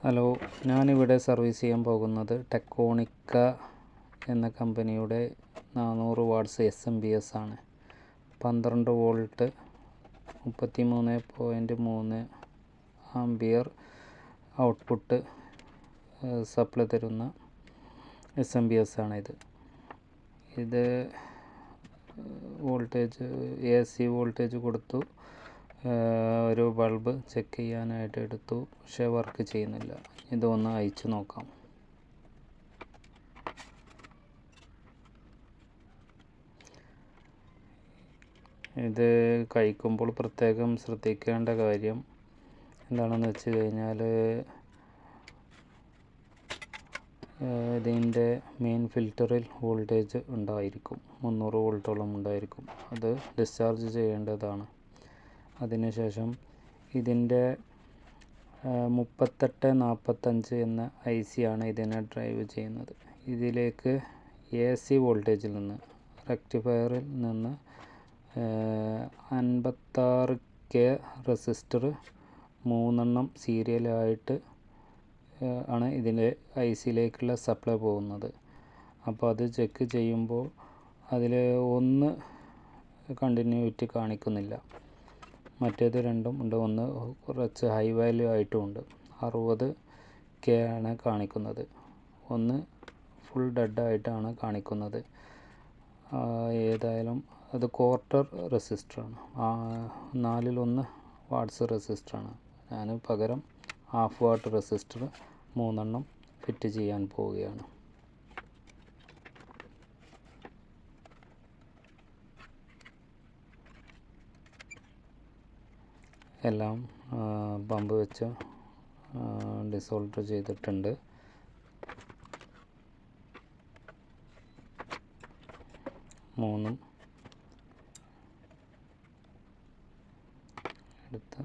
Hello, ഞാനിവിടെ service ചെയ്യാൻ പോകുന്നത് ടെക്കോണിക്ക എന്ന കമ്പനിയുടെ 400 വാട്ട്സ് SMPS ആണ്. 12 വോൾട്ട് 33.3 ആംപിയർ ഔട്ട്പുട്ട് സപ്ലൈ തരുന്ന SMPS ആണിത്. ഇത് വോൾട്ടേജ് AC വോൾട്ടേജ് കൊടുത്തു. ഒരു ബൾബ് ചെക്ക് ചെയ്യാനായിട്ട് എടുത്തു, പക്ഷേ വർക്ക് ചെയ്യുന്നില്ല. ഇതൊന്ന് അയച്ചു നോക്കാം. ഇത് കഴിക്കുമ്പോൾ പ്രത്യേകം ശ്രദ്ധിക്കേണ്ട കാര്യം എന്താണെന്ന് വെച്ച് കഴിഞ്ഞാൽ, ഇതിൻ്റെ മെയിൻ ഫിൽറ്ററിൽ വോൾട്ടേജ് ഉണ്ടായിരിക്കും, 300 വോൾട്ടോളം ഉണ്ടായിരിക്കും. അത് ഡിസ്ചാർജ് ചെയ്യേണ്ടതാണ്. അതിനുശേഷം ഇതിൻ്റെ 3845 എന്ന IC ആണ് ഇതിനെ ഡ്രൈവ് ചെയ്യുന്നത്. ഇതിലേക്ക് AC വോൾട്ടേജിൽ നിന്ന്, റെക്ടിഫയറിൽ നിന്ന് 56K റെസിസ്റ്റർ 3 സീരിയലായിട്ട് ആണ് ഇതിൻ്റെ ICയിലേക്കുള്ള സപ്ലൈ പോകുന്നത്. അപ്പോൾ അത് ചെക്ക് ചെയ്യുമ്പോൾ അതിൽ ഒന്ന് കണ്ടിന്യൂറ്റി കാണിക്കുന്നില്ല, മറ്റേത് രണ്ടും ഉണ്ട്. ഒന്ന് കുറച്ച് ഹൈ വാല്യൂ ആയിട്ടുമുണ്ട്, 60K ആണ് കാണിക്കുന്നത്. ഒന്ന് ഫുൾ ഡെഡായിട്ടാണ് കാണിക്കുന്നത്. ഏതായാലും അത് ക്വാർട്ടർ റെസിസ്റ്ററാണ്, 4/1 വാട്ട്സ് റെസിസ്റ്ററാണ്. ഞാൻ പകരം ഹാഫ് വാട്ട് റെസിസ്റ്റർ 3 ഫിറ്റ് ചെയ്യാൻ പോവുകയാണ്. എല്ലാം പമ്പ് വെച്ച് ഡിസോൾഡർ ചെയ്തിട്ടുണ്ട്. മൂന്നും എടുത്ത്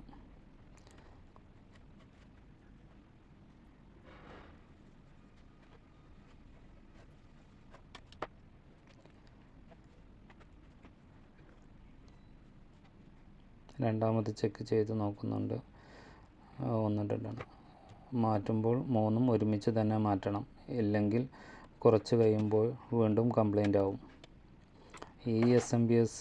രണ്ടാമത് ചെക്ക് ചെയ്ത് നോക്കുന്നുണ്ട്. 1 ഡെഡാണ്. മാറ്റുമ്പോൾ 3 ഒരുമിച്ച് തന്നെ മാറ്റണം, ഇല്ലെങ്കിൽ കുറച്ച് കഴിയുമ്പോൾ വീണ്ടും കംപ്ലൈൻ്റ് ആവും. ഈ SMPS